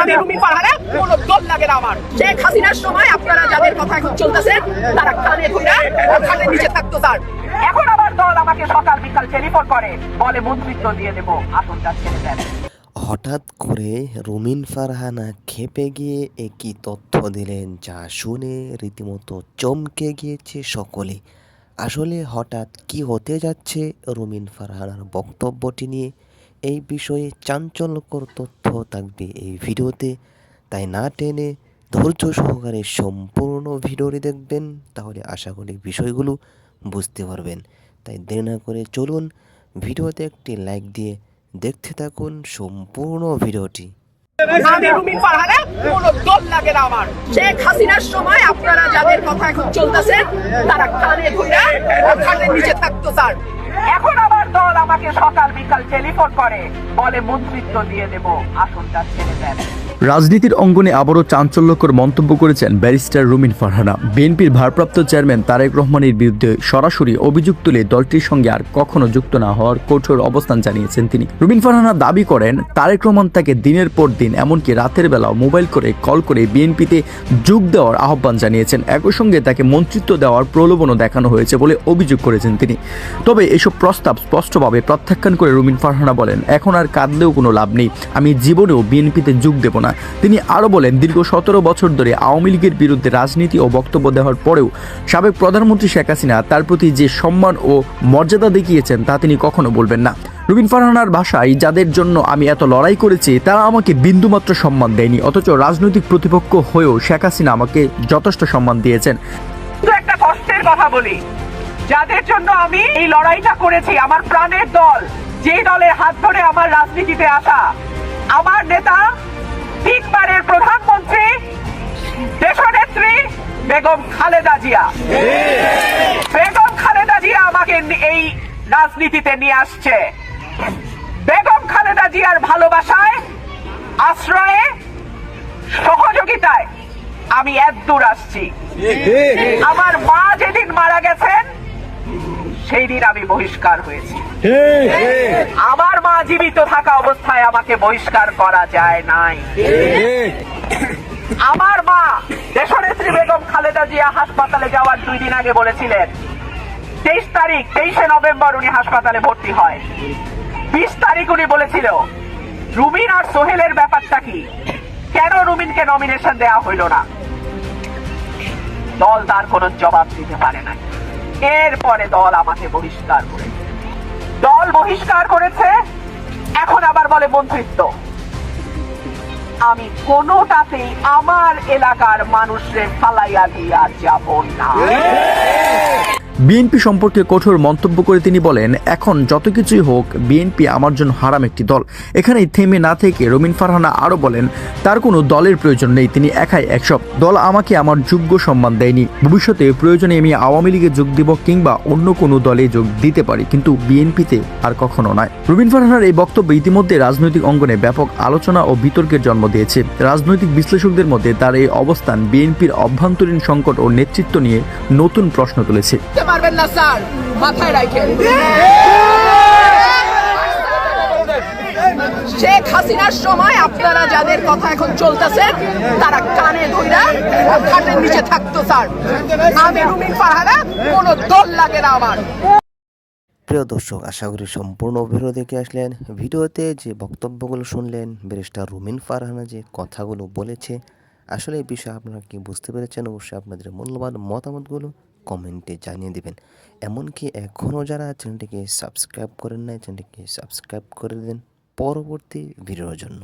আমি রুমি ফারহানা, কোনো দল লাগে না আমার। শেখ হাসিনার সময় আপনারা যাদের কথা এখন চলতেছেন তারা কানে ধইরা খাটের নিচে থাকতো স্যার। এখন আবার দল আমাকে সকাল বিকাল টেলিফোন করে, বলে মন্ত্রিত্ব দিয়ে দেব, আসনটা ছেড়ে দেন। হঠাৎ করে রুমিন ফারহানা ক্ষেপে গিয়ে একই তথ্য দিলেন যা শুনে রীতিমতো চমকে গিয়েছে সকলে। আসলে হঠাৎ কি হতে যাচ্ছে রুমিন ফারহানার বক্তব্যটি নিয়ে, এই বিষয়ে চাঞ্চল্যকর তথ্য থাকবে এই ভিডিওতে। তাই না টেনে ধৈর্য সহকারে সম্পূর্ণ ভিডিওটি দেখবেন, তাহলে আশা করি বিষয়গুলো বুঝতে পারবেন। তাই দেরি না করে চলুন ভিডিওতে একটি লাইক দিয়ে দেখতে থাকুন সম্পূর্ণ ভিডিওটি। আমি রুমি ফারহানা, কোনো দল লাগে না আমার। শেখ হাসিনার সময় আপনারা যাদের কথা এখন চলতেছেন তারা কানে ধইরা খাটের নিচে থাকতো স্যার। এখন আবার দল আমাকে সকাল বিকাল টেলিফোন করে, বলে মন্ত্রিত্ব দিয়ে দেব, আসনটা ছেড়ে দেন। রাজনীতির অঙ্গনে আবারও চাঞ্চল্যকর মন্তব্য করেছেন ব্যারিস্টার রুমিন ফারহানা। বিএনপির ভারপ্রাপ্ত চেয়ারম্যান তারেক রহমানের বিরুদ্ধে সরাসরি অভিযোগ তুলে দলটির সঙ্গে আর কখনো যুক্ত না হওয়ার কঠোর অবস্থান জানিয়েছেন তিনি। রুমিন ফারহানা দাবি করেন, তারেক রহমান তাকে দিনের পর দিন, এমনকি রাতের বেলাও মোবাইল করে কল করে বিএনপিতে যোগ দেওয়ার আহ্বান জানিয়েছেন। একই সঙ্গে তাকে মন্ত্রিত্ব দেওয়ার প্রলোভনও দেখানো হয়েছে বলে অভিযোগ করেছেন তিনি। তবে এসব প্রস্তাব স্পষ্টভাবে প্রত্যাখ্যান করে রুমিন ফারহানা বলেন, এখন আর কাঁদলেও কোনো লাভ নেই, আমি জীবনেও বিএনপিতে যোগ দেব না। তিনি আরও বলেন, দীর্ঘ 17 বছর ধরে আওয়ামী লীগের বিরুদ্ধে রাজনীতি ও বক্তব্য দেওয়ার পরেও সাবেক প্রধানমন্ত্রী শেখ হাসিনা তার প্রতি যে সম্মান ও মর্যাদা দেখিয়েছেন তা তিনি কখনো বলবেন না। রুবিন ফারহানার ভাষায়, যাদের জন্য আমি এত লড়াই করেছি তারা আমাকে বিন্দুমাত্র সম্মান দেয়নি, অথচ রাজনৈতিক প্রতিপক্ষ হয়েও শেখ হাসিনা আমাকে যথেষ্ট সম্মান দিয়েছেন। একটা কষ্টের কথা বলি, যাদের জন্য আমি এই লড়াইটা করেছি, আমার প্রাণের দল, যে দলের হাত ধরে আমার রাজনীতিতে আসা, আমার নেতা, তিনবারের প্রধানমন্ত্রী, দেশনেত্রী বেগম খালেদা জিয়া। বেগম খালেদা জিয়া আমাকে এই রাজনীতিতে নিয়ে আসছে। বেগম খালেদা জিয়ার ভালোবাসায়, আশ্রয়ে, সহযোগিতায় আমি এতদূর আসছি। আমার মা যেদিন মারা গেছেন সেই দিন আমি বহিষ্কার হয়েছি। আমার মা জীবিত থাকা অবস্থায় আমাকে বহিষ্কার করা যায় নাই। আমার মা দেশনেত্রী বেগম খালেদা জিয়া হাসপাতালে যাওয়ার 2 দিন আগে বলেছিলেন, 23 নভেম্বর উনি হাসপাতালে ভর্তি হয়। 20 তারিখ উনি বলেছিল, রুমিন আর সোহেলের ব্যাপারটা কি, কেন রুমিনকে নমিনেশন দেওয়া হইল না? দল তার কোনো জবাব দিতে পারে না। এরপরে দল আমাকে বহিষ্কার করেছে। দল বহিষ্কার করেছে, এখন আবার বলে মন্ত্রিত্ব। আমি কোনোটাতেই আমার এলাকার মানুষের ফালাইয়া দিয়া যাব না। বিএনপি সম্পর্কে কঠোর মন্তব্য করে তিনি বলেন, এখন যত কিছুই হোক বিএনপি আমার জন্য হারাম একটি দল। এখানেই থেমে না থেকে রুমিন ফারহানা আরও বলেন, তার কোনো দলের প্রয়োজন নেই, তিনি একাই একসব। দল আমাকে আমার যোগ্য সম্মান দেয়নি। ভবিষ্যতে প্রয়োজনে আমি আওয়ামী লীগে যোগ দিব কিংবা অন্য কোনো দলে যোগ দিতে পারি, কিন্তু বিএনপিতে আর কখনো নয়। রুমিন ফারহানার এই বক্তব্য ইতিমধ্যে রাজনৈতিক অঙ্গনে ব্যাপক আলোচনা ও বিতর্কের জন্ম দিয়েছে। রাজনৈতিক বিশ্লেষকদের মধ্যে তার এই অবস্থান বিএনপির অভ্যন্তরীণ সংকট ও নেতৃত্ব নিয়ে নতুন প্রশ্ন তুলেছে। পারবেন না স্যার, মাথায় রাখেন। শেখ হাসিনার সময় আপনারা যাদের কথা এখন চলতেছেন তারা কানে ধইরা খাটের নিচে থাকতো স্যার। আমি রুমিন ফারহানা, কোনো দল লাগে না আমার। প্রিয় দর্শক, আশা করি সম্পূর্ণ ভিডিও দেখে আসলেন। ভিডিওতে যে বক্তব্যগুলো শুনলেন, ব্যারিস্টার রুমিন ফারহানা যে কথাগুলো বলেছে, আসলে এই বিষয়ে আপনারা কি বুঝতে পেরেছেন? অবশ্যই আপনাদের মূল্যবান মতামতগুলো কমেন্টে জানিয়ে দেবেন। এমনকি এখনও যারা চ্যানেলটিকে সাবস্ক্রাইব করেন নাই, চ্যানেলটিকে সাবস্ক্রাইব করে দেন পরবর্তী ভিডিওর জন্য।